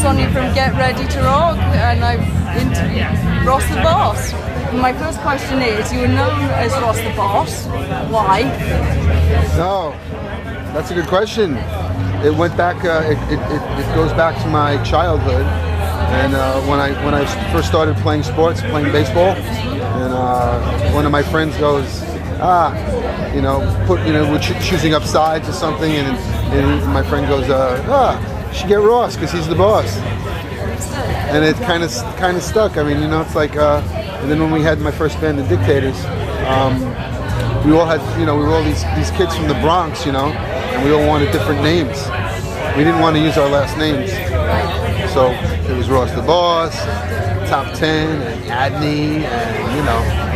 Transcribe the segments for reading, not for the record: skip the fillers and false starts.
Sonia from Get Ready to Rock, and I've interviewed Ross the Boss. My first question is, you were known as Ross the Boss. Why? No, that's a good question. It went back. It goes back to my childhood, and when I first started playing sports, playing baseball, and one of my friends goes, we're choosing up sides or something, and my friend goes, you should get Ross because he's the boss. And it kind of stuck. I mean, it's like. And then when we had my first band, the Dictators, we all had, we were all these kids from the Bronx, and we all wanted different names. We didn't want to use our last names. So it was Ross the Boss, Top 10, and Adney, and,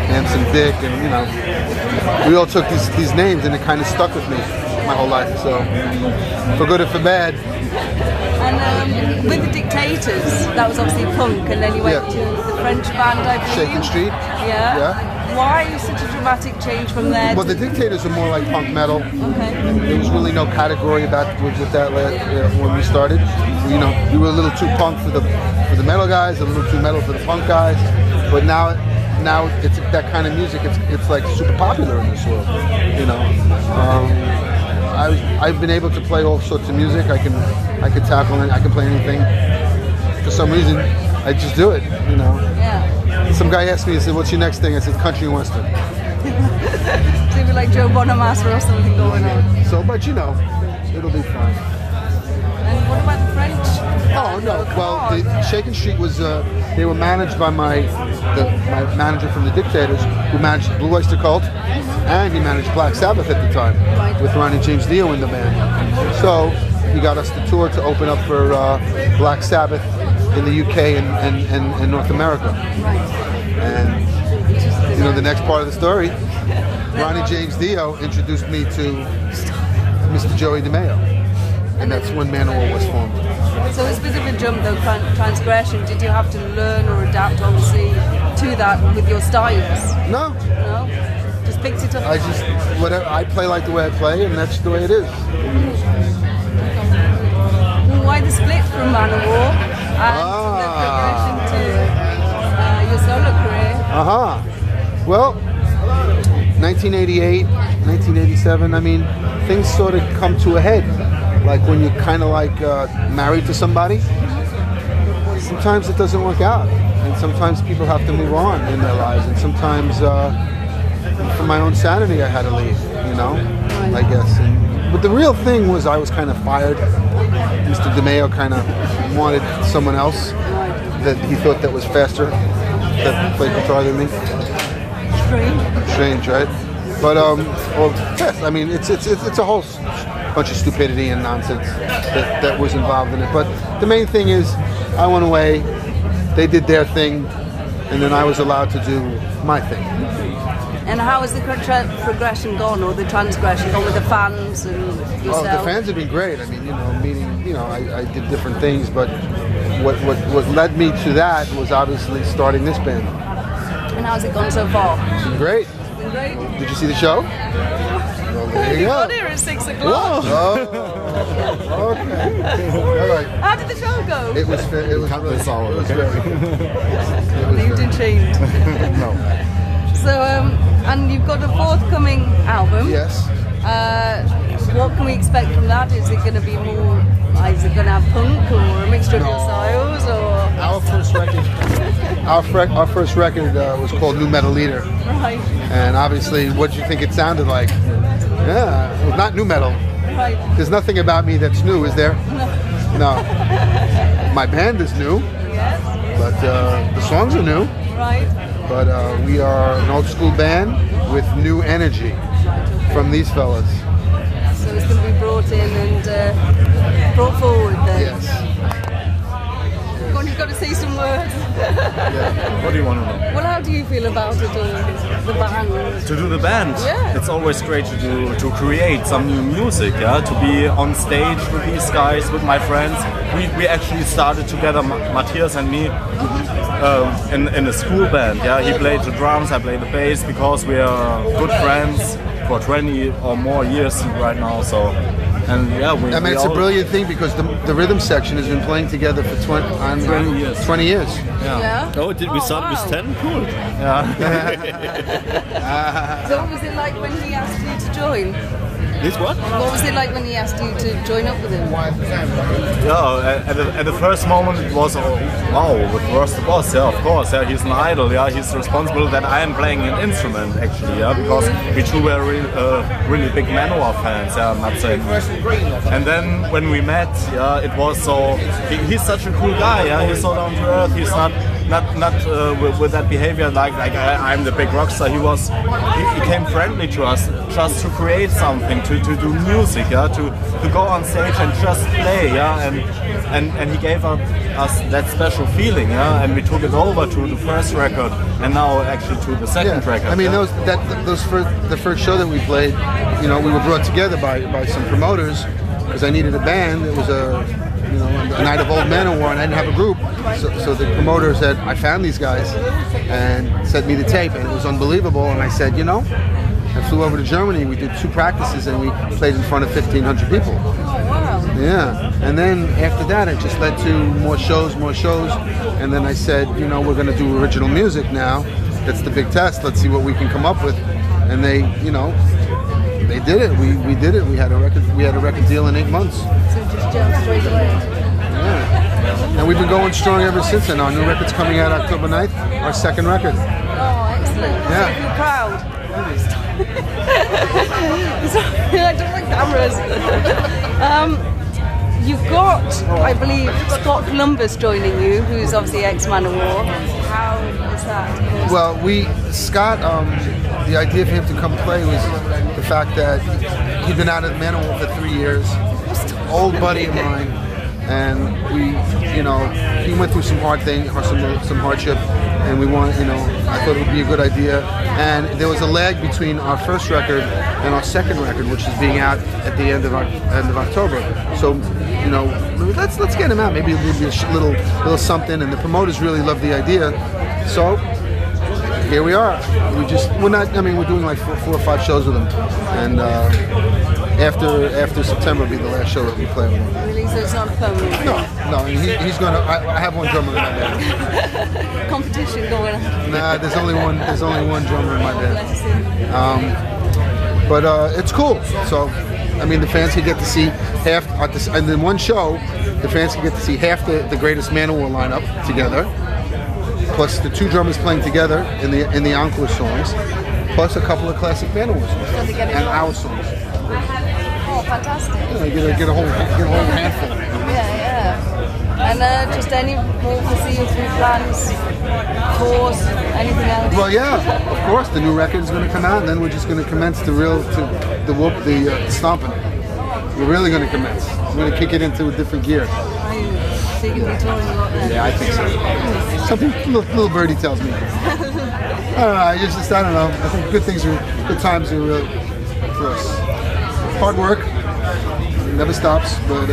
Handsome Dick, and, we all took these names, and it kind of stuck with me my whole life. So, for good or for bad. And with the Dictators, that was obviously punk, and then you went to the French band, I believe. Shakin' Street. Yeah. Why such a dramatic change from there? Well, the Dictators are more like punk metal. Okay. There was really no category with that when we started. We were a little too punk for the metal guys, a little too metal for the punk guys. But now it's that kind of music. It's like super popular in this world. I've been able to play all sorts of music. I can tackle it. I can play anything. For some reason, I just do it. Yeah. Some guy asked me, he said, "What's your next thing?" I said, "Country and Western." So you'd be like Joe Bonamassa or something going on. So, but it'll be fun. And what about the French? Oh no. Well, the Shakin' Street was. They were managed by my manager from the Dictators, who managed Blue Oyster Cult, and he managed Black Sabbath at the time, with Ronnie James Dio in the band. So he got us the tour to open up for Black Sabbath in the UK and North America. And the next part of the story, Ronnie James Dio introduced me to Mr. Joey DeMeo, and that's when Manowar was formed. So it's a bit of a jump though, transgression. Did you have to learn or adapt, obviously, to that with your styles? No. No? Just picked it up? I play like the way I play, and that's the way it is. Well, why the split from Manowar and the progression to your solo career? Well, 1988, 1987, I mean, things sort of come to a head. Like when you're kind of like married to somebody, sometimes it doesn't work out. And sometimes people have to move on in their lives. And sometimes for my own sanity, I had to leave, I guess. But the real thing was I was kind of fired. Mr. DeMeo kind of wanted someone else that he thought that was faster, that played guitar than me. Strange, right? But, yes, I mean, it's a whole bunch of stupidity and nonsense that was involved in it. But the main thing is, I went away, they did their thing, and then I was allowed to do my thing. And how has the progression gone, or the transgression gone with the fans and yourself? Oh, the fans have been great. I mean, I did different things, but what led me to that was obviously starting this band. And how's it gone so far? It's been great. Did you see the show? Well, there you go. Got here at 6 o'clock. Oh, okay. All right. How did the show go? It was really solid. It was very You didn't change. No. So, and you've got a forthcoming album. Yes. What can we expect from that? Is it going to be more? Is it going to have punk or a mixture of your styles? Or our first record, was called New Metal Leader. Right. And obviously, what do you think it sounded like? Yeah, it was not new metal. Right. There's nothing about me that's new, is there? No. My band is new. Yes. But the songs are new. Right. But we are an old school band with new energy from these fellas. So it's going to be brought in and brought forward then. Yes. Go on, you've got to say some words. Yeah. What do you want to know? Well, how do you feel about it all, the band? To do the band? Yeah. It's always great to create some new music, to be on stage with these guys, with my friends. We actually started together, Matthias and me, in a school band. Yeah, he played the drums, I play the bass, because we are good friends for 20 or more years right now. So, and yeah, I mean, it's a brilliant thing because the rhythm section has been playing together for 20 years. 20 years. Yeah. Oh, did we start with 10? Cool. Yeah. So what was it like when he asked you to join? This what? What was it like when he asked you to join up with him? Yeah, at the first moment it was, oh, wow, with Ross the Boss, yeah, of course, yeah, he's an idol, yeah, he's responsible that I am playing an instrument, actually, yeah, because we two were really big Manowar fans, yeah, I'm not saying. And then when we met, yeah, it was so, he's such a cool guy, yeah, he's so down to earth, he's not with that behavior like I'm the big rock star. He became friendly to us just to create something, to do music, yeah, to go on stage and just play, yeah, and he gave us that special feeling, yeah, and we took it over to the first record and now actually to the second record. I mean, the first show that we played, you know, we were brought together by some promoters because I needed a band. It was a night of old Manowar, and I didn't have a group, so the promoter said, I found these guys, and sent me the tape, and it was unbelievable, and I said, you know, I flew over to Germany, we did 2 practices, and we played in front of 1,500 people. Oh, wow. Yeah, and then after that, it just led to more shows, and then I said, you know, we're going to do original music now, that's the big test, let's see what we can come up with, and they, you know, they did it. We did it. We had a record deal in 8 months. So just jumped straight away. Yeah. And we've been going strong ever since then. Our new record's coming out October 9th, our second record. Oh, excellent. Yeah. So you're proud. Sorry, I don't like cameras. You've got, I believe, Scott Columbus joining you, who's obviously ex-Manowar. How is that? Well, Scott, the idea of him to come play was the fact that he'd been out of Manowar for 3 years, old buddy of mine, and he went through some some hardship, and I thought it would be a good idea. And there was a lag between our first record and our second record, which is being out at the end of October. So, let's get him out. Maybe a little something. And the promoters really loved the idea. So here we are. We're doing like 4 or 5 shows with him, and after September will be the last show that we play with him. Really? So it's not permanent? No. He's gonna. I have one drummer in my band. Competition going on. Nah, there's only one drummer in my band. But it's cool. So, the fans can get to see half, and in one show, the fans can get to see half the greatest Manowar lineup together, plus the 2 drummers playing together in the encore songs, plus a couple of classic Manowar songs and our songs. Oh, fantastic! Get a whole handful. Yeah. And just any more foreseeable plans, tours, anything else? Well, yeah, of course. The new record is going to come out, and then we're just going to commence the stomping. We're really going to commence. We're going to kick it into a different gear. So you're going to be touring a lot then? Yeah, I think so. Something little birdie tells me. I don't know. I think good times are for us. Hard work, never stops, but